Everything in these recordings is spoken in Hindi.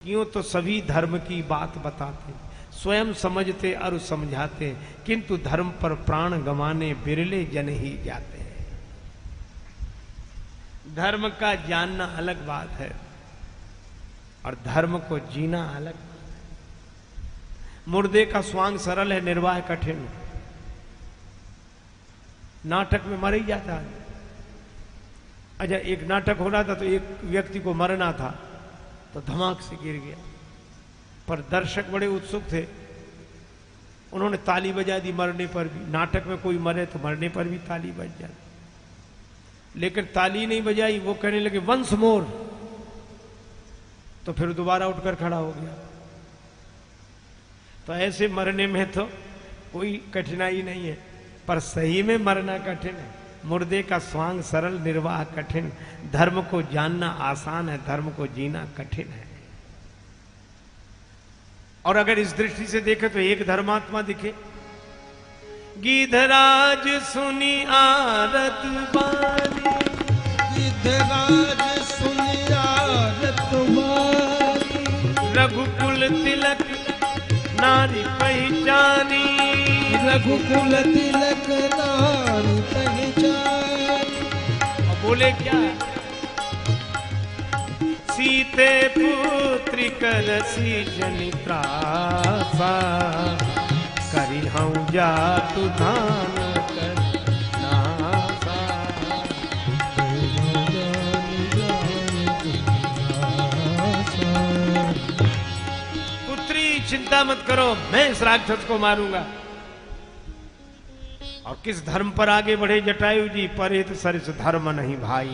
क्यों तो सभी धर्म की बात बताते, स्वयं समझते और समझाते, किंतु धर्म पर प्राण गंवाने बिरले जन ही जाते हैं। धर्म का जानना अलग बात है और धर्म को जीना अलग बात है। मुर्दे का स्वांग सरल है, निर्वाह कठिन। नाटक में मर ही जाता है। अच्छा, एक नाटक हो रहा था तो एक व्यक्ति को मरना था तो धमाक से गिर गया, पर दर्शक बड़े उत्सुक थे, उन्होंने ताली बजा दी मरने पर भी। नाटक में कोई मरे तो मरने पर भी ताली बज जाती, लेकिन ताली नहीं बजाई, वो कहने लगे वंस मोर, तो फिर दोबारा उठकर खड़ा हो गया। तो ऐसे मरने में तो कोई कठिनाई नहीं है, पर सही में मरना कठिन है। मुर्दे का स्वांग सरल, निर्वाह कठिन। धर्म को जानना आसान है, धर्म को जीना कठिन है। और अगर इस दृष्टि से देखें तो एक धर्मात्मा दिखे, गिधराज सुनी आरत बानी, गिधराज सुनी आरत बानी, रघुकुल तिलक नारी पहचानी, रघुकुल तिलक नारी पहचानी। और बोले क्या, सीते पुत्री करसी जनि त्रासा, करी हूँ जातु धान कर नासा। पुत्री चिंता मत करो, मैं इस राक्षस को मारूंगा। और किस धर्म पर आगे बढ़े जटायु जी, परित सरिस धर्म नहीं भाई,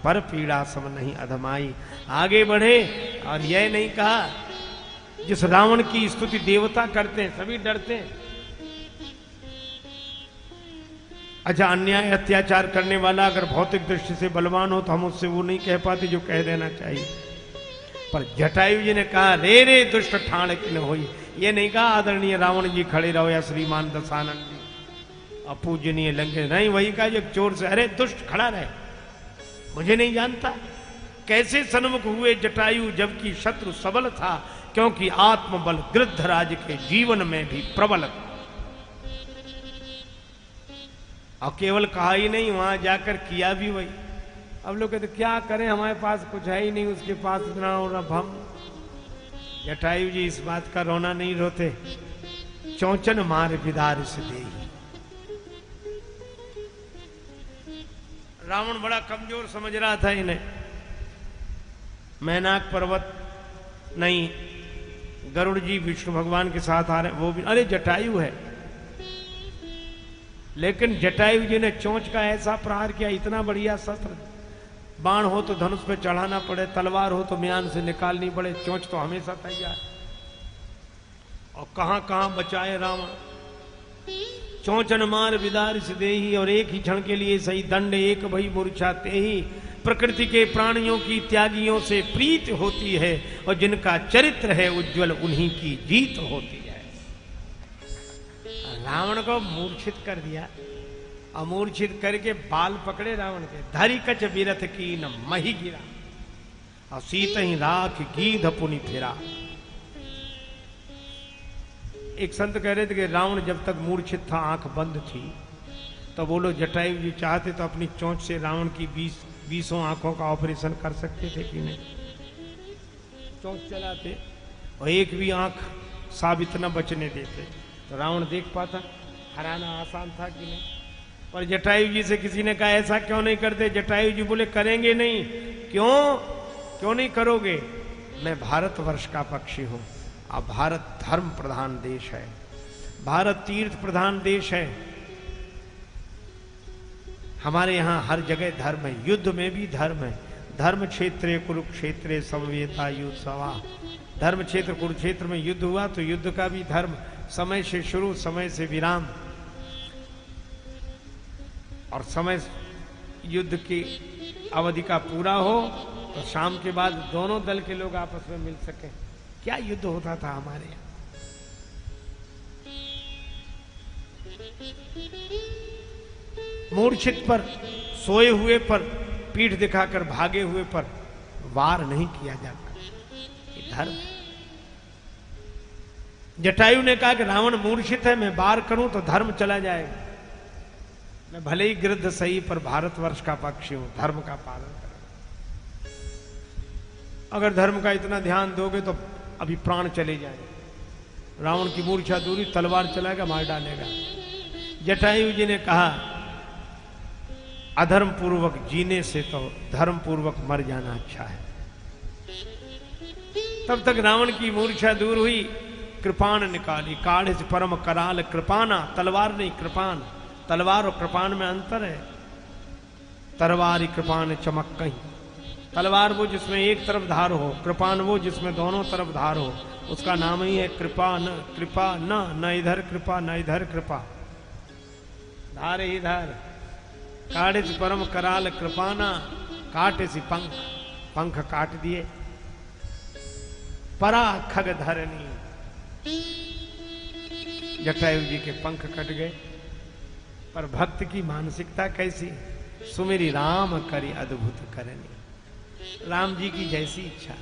पर पीड़ा सम नहीं अधमाई। आगे बढ़े और यह नहीं कहा, जिस रावण की स्तुति देवता करते हैं सभी डरते हैं। अच्छा, अन्याय अत्याचार करने वाला अगर भौतिक दृष्टि से बलवान हो तो हम उससे वो नहीं कह पाते जो कह देना चाहिए, पर जटायु जी ने कहा रे रे दुष्ट ठाण किन होई। ये नहीं कहा आदरणीय रावण जी खड़े रहो या श्रीमान दशानंद जी अपूजनीय लंके, नहीं, वही कहा जो चोर से, अरे दुष्ट खड़ा रहे, मुझे नहीं जानता। कैसे सन्मुख हुए जटायु जबकि शत्रु सबल था, क्योंकि आत्मबल गृद्धराज के जीवन में भी प्रबल था। और केवल कहा ही नहीं, वहां जाकर किया भी वही। अब लोग कहते क्या करें, हमारे पास कुछ है ही नहीं, उसके पास इतना और भम। जटायु जी इस बात का रोना नहीं रोते, चौचन मार विदार से दे। रावण बड़ा कमजोर समझ रहा था इन्हें। मैनाक पर्वत नहीं, गरुड़ जी विष्णु भगवान के साथ आ रहे, वो भी, अरे जटायु है। लेकिन जटायु जी ने चोंच का ऐसा प्रहार किया, इतना बढ़िया शस्त्र, बाण हो तो धनुष पे चढ़ाना पड़े, तलवार हो तो म्यान से निकालनी पड़े, चोंच तो हमेशा तैयार। और कहां कहां बचाए रावण। चौचन मार विदारिस देही, और एक ही क्षण के लिए सही दंड एक भई मूर्छा तेही। प्रकृति के प्राणियों की त्यागियों से प्रीत होती है, और जिनका चरित्र है उज्जवल उन्हीं की जीत होती है। रावण को मूर्छित कर दिया, अमूर्छित करके बाल पकड़े रावण के, धरी कच बिरथ की न मही गिरा, और सीत ही राख गीध पुनि फिरा। एक संत कह रहे थे कि रावण जब तक मूर्छित था, आंख बंद थी, तो बोलो जटायु जी चाहते तो अपनी चोंच से रावण की 20 आंखों का ऑपरेशन कर सकते थे कि नहीं। चोंच चलाते और एक भी आंख साबित न बचने देते तो रावण देख पाता। हराना आसान था कि नहीं। पर जटायु जी से किसी ने कहा ऐसा क्यों नहीं करते। जटायु जी बोले करेंगे नहीं। क्यों नहीं करोगे, मैं भारतवर्ष का पक्षी हूं। अब भारत धर्म प्रधान देश है, भारत तीर्थ प्रधान देश है। हमारे यहां हर जगह धर्म है, युद्ध में भी धर्म है। धर्म क्षेत्रे कुरुक्षेत्रे समवेता युत्सवा। धर्म क्षेत्र कुरुक्षेत्र में युद्ध हुआ तो युद्ध का भी धर्म, समय से शुरू, समय से विराम, और समय युद्ध की अवधि का पूरा हो तो शाम के बाद दोनों दल के लोग आपस में मिल सके। क्या युद्ध होता था हमारे यहां। मूर्छित पर, सोए हुए पर, पीठ दिखाकर भागे हुए पर वार नहीं किया जाता। धर्म। जटायु ने कहा कि रावण मूर्छित है, मैं वार करूं तो धर्म चला जाएगा। मैं भले ही गृद्ध सही पर भारतवर्ष का पक्षी हूं, धर्म का पालन करूं। अगर धर्म का इतना ध्यान दोगे तो अभी प्राण चले जाएंगे। रावण की मूर्छा दूरी, तलवार चलाएगा, मार डालेगा। जटायु जी ने कहा अधर्म पूर्वक जीने से तो धर्म पूर्वक मर जाना अच्छा है। तब तक रावण की मूर्छा दूर हुई, कृपाण निकाली, काढ़े से परम कराल कृपाना, तलवार नहीं कृपान, तलवार और कृपान में अंतर है। तलवार कृपान चमक कहीं, तलवार वो जिसमें एक तरफ धार हो, कृपान वो जिसमें दोनों तरफ धार हो, उसका नाम ही है कृपा। न कृपा न इधर कृपा न इधर कृपा, धार ही धार। काढ़े से परम कराल कृपाना, काटे से पंख, पंख काट दिए। परा खग धरनी, जटायु जी के पंख कट गए। पर भक्त की मानसिकता कैसी, सुमेरी राम करी अद्भुत करनी, राम जी की जैसी इच्छा।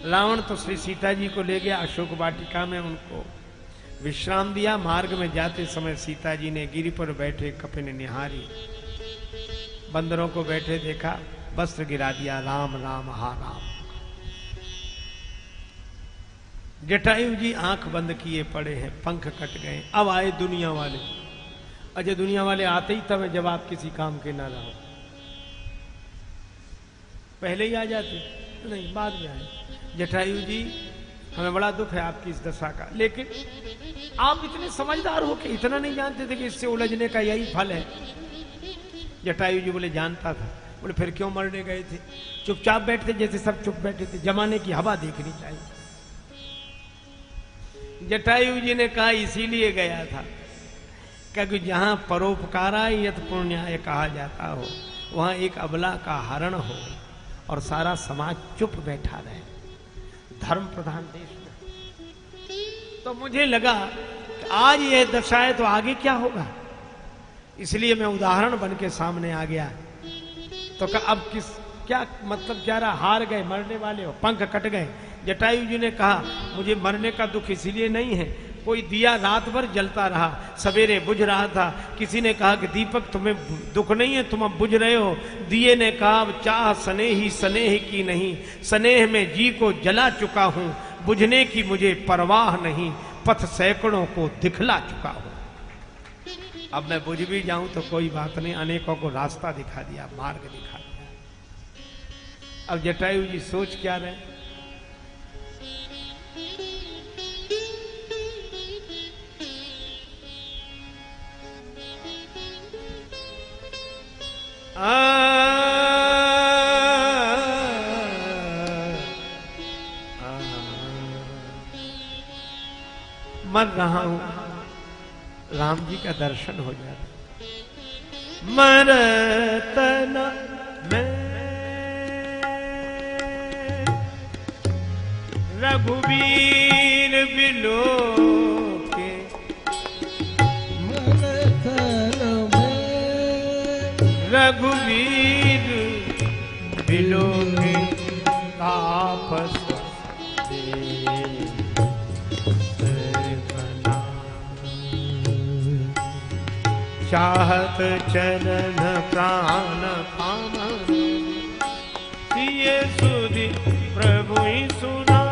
रावण तो श्री सीता जी को ले गया अशोक वाटिका में, उनको विश्राम दिया। मार्ग में जाते समय सीता जी ने गिरी पर बैठे कपिन निहारी, बंदरों को बैठे देखा, वस्त्र गिरा दिया, राम राम हा राम। जटायु जी आंख बंद किए पड़े हैं, पंख कट गए। अब आए दुनिया वाले। अजय दुनिया वाले आते ही तब जब आप किसी काम के ना रहो, पहले ही आ जाते नहीं, बाद में आए। जटायु जी हमें बड़ा दुख है आपकी इस दशा का, लेकिन आप इतने समझदार हो कि इतना नहीं जानते थे कि इससे उलझने का यही फल है। जटायु जी बोले जानता था। बोले फिर क्यों मरने गए थे? चुपचाप बैठते जैसे सब चुप बैठे थे, जमाने की हवा देखनी चाहिए। जटायु जी ने कहा इसीलिए गया था क्योंकि जहां परोपकाराय यत पुण्याय कहा जाता हो, वहां एक अबला का हरण हो और सारा समाज चुप बैठा रहे, धर्म प्रधान देश में। तो मुझे लगा कि आज यह दशा है तो आगे क्या होगा, इसलिए मैं उदाहरण बन के सामने आ गया। तो अब क्या मतलब क्या रहा, हार गए, मरने वाले हो, पंख कट गए। जटायु जी ने कहा मुझे मरने का दुख इसलिए नहीं है, कोई दिया रात भर जलता रहा, सवेरे बुझ रहा था। किसी ने कहा कि दीपक तुम्हें दुख नहीं है, तुम अब बुझ रहे हो। दिए ने कहा चाह स्नेही स्नेह की नहीं, स्नेह में जी को जला चुका हूं, बुझने की मुझे परवाह नहीं, पथ सैकड़ों को दिखला चुका हूं। अब मैं बुझ भी जाऊं तो कोई बात नहीं, अनेकों को रास्ता दिखा दिया, मार्ग दिखा दिया। अब जटायु जी सोच क्या रहे, मर रहा हूं, राम जी का दर्शन हो जाता। मरतना मैं रघुवीर बिलो के, रघुवीर बिलो के तापस चाहत चरण प्राण पावन, सिए सुधि प्रभु ही सुनाए।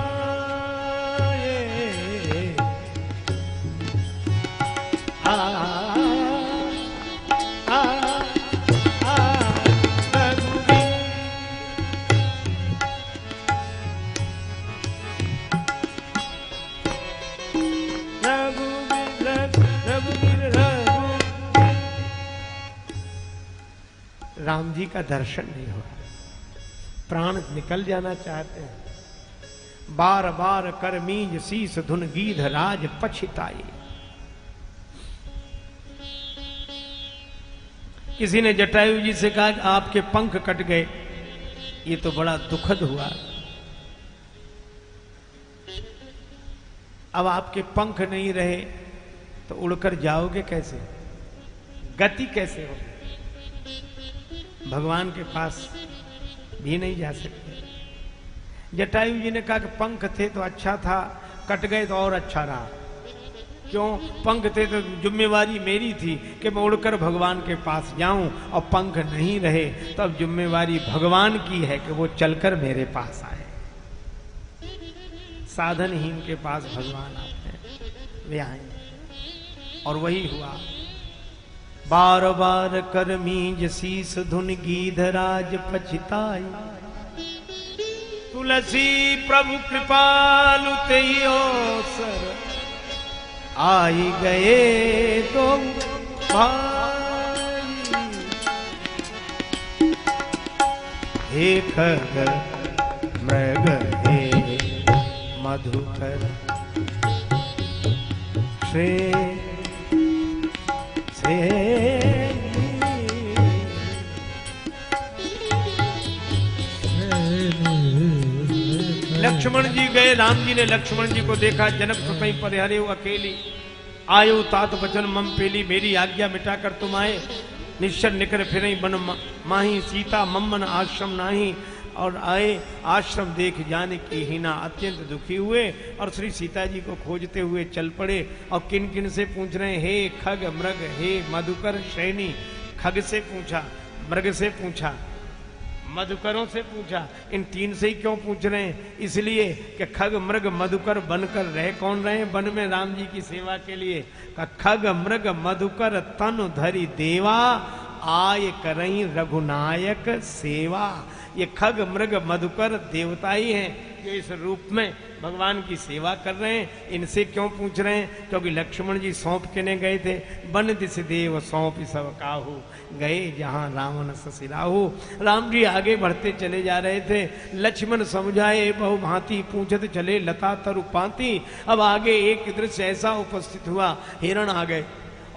राम जी का दर्शन नहीं हो रहा, प्राण निकल जाना चाहते हैं। बार बार कर मीज शीस धुन गीध राज पछिताई। किसी ने जटायु जी से कहा कि आपके पंख कट गए, ये तो बड़ा दुखद हुआ। अब आपके पंख नहीं रहे तो उड़कर जाओगे कैसे, गति कैसे होगी? भगवान के पास भी नहीं जा सकते। जटायु जी ने कहा कि पंख थे तो अच्छा था, कट गए तो और अच्छा रहा। क्यों? पंख थे तो जिम्मेवारी मेरी थी कि मैं उड़कर भगवान के पास जाऊं, और पंख नहीं रहे तो अब जिम्मेवारी भगवान की है कि वो चलकर मेरे पास आए। साधनहीन के पास भगवान आते हैं, वे आए, और वही हुआ। बार बार कर मीज शीस धुन गीधराज पछताई, तुलसी प्रभु कृपालु तेई अवसर आई गए तो भाई। हे खग मृग हे मधुकर श्रे लक्ष्मण जी गए। राम जी ने लक्ष्मण जी को देखा, जनक तो कहीं परिहरे हो अकेली, आयो तात बचन मम पेली, मेरी आज्ञा मिटाकर तुम आए। निश्चर निकर फिर बन माही, सीता मम्मन आश्रम नाही, और आए आश्रम देख जाने की हीना, अत्यंत दुखी हुए और श्री सीता जी को खोजते हुए चल पड़े। और किन किन से पूछ रहे हैं? हे खग मृग हे मधुकर श्रेणी। खग से पूछा, मृग से पूछा, मधुकरों से पूछा। इन तीन से ही क्यों पूछ रहे हैं? इसलिए कि खग मृग मधुकर बनकर रह कौन रहे हैं वन में राम जी की सेवा के लिए। खग मृग मधुकर तन धरि देवा, आय करही रघुनायक सेवा। ये खग मृग मधुकर देवता ही हैं जो इस रूप में भगवान की सेवा कर रहे हैं। इनसे क्यों पूछ रहे हैं? क्योंकि लक्ष्मण जी सौंप के गए थे, बन दिस देव सौंप सब काहू, गए जहां रावण ससिराहू। राम जी आगे बढ़ते चले जा रहे थे, लक्ष्मण समझाए बहु भांति, पूछत चले लता तरु पाती। अब आगे एक दृश्य ऐसा उपस्थित हुआ, हिरण आ गए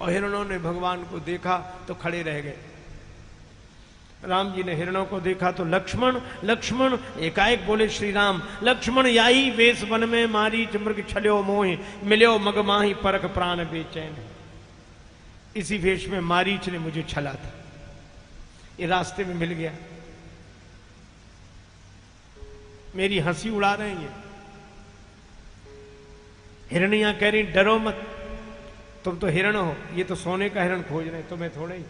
और हिरणों ने भगवान को देखा तो खड़े रह गए। राम जी ने हिरणों को देखा तो लक्ष्मण लक्ष्मण एकाएक बोले श्री राम। लक्ष्मण याही वेश वन में मारीच मृग छल्यो मोहि, मिल्यो मग माही परख प्राण बेचैन। इसी वेश में मारीच ने मुझे छला था, ये रास्ते में मिल गया। मेरी हंसी उड़ा रहे हैं। हिरणियां कह रही डरो मत, तुम तो हिरण हो, ये तो सोने का हिरण खोज रहे, तुम्हें थोड़े ही।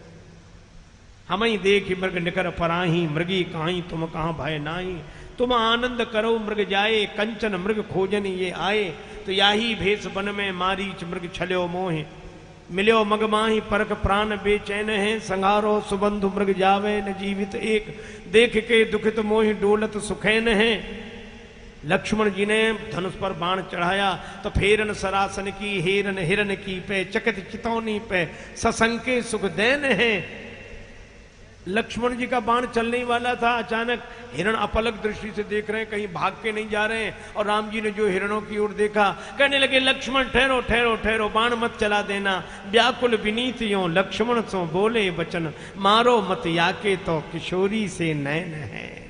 हम ही देख मृग निकर पराही, मृगी काहीं तुम कहां भय नाही। तुम आनंद करो मृग जाए, कंचन मृग खोजन ये आए। तो याही भेष वन में मारीच मृग छल्यो मोहे, मिल्यो मग माही परख प्राण बेचैन है। संहारो सुबंधु मृग जावे न जीवित एक, देख के दुखित मोहि डोलत सुखैन है। लक्ष्मण जी ने धनुष पर बाण चढ़ाया तो फेरन सरासन की, हेरन हिरन की पे, चकित चितौनी पे ससंके सुख दैन है। लक्ष्मण जी का बाण चलने ही वाला था, अचानक हिरण अपलक दृष्टि से देख रहे हैं, कहीं भाग के नहीं जा रहे हैं। और राम जी ने जो हिरणों की ओर देखा, कहने लगे लक्ष्मण ठहरो ठहरो ठहरो, बाण मत चला देना। व्याकुल विनीत यों लक्ष्मण सो बोले वचन, मारो मत याके तो किशोरी से नैन है।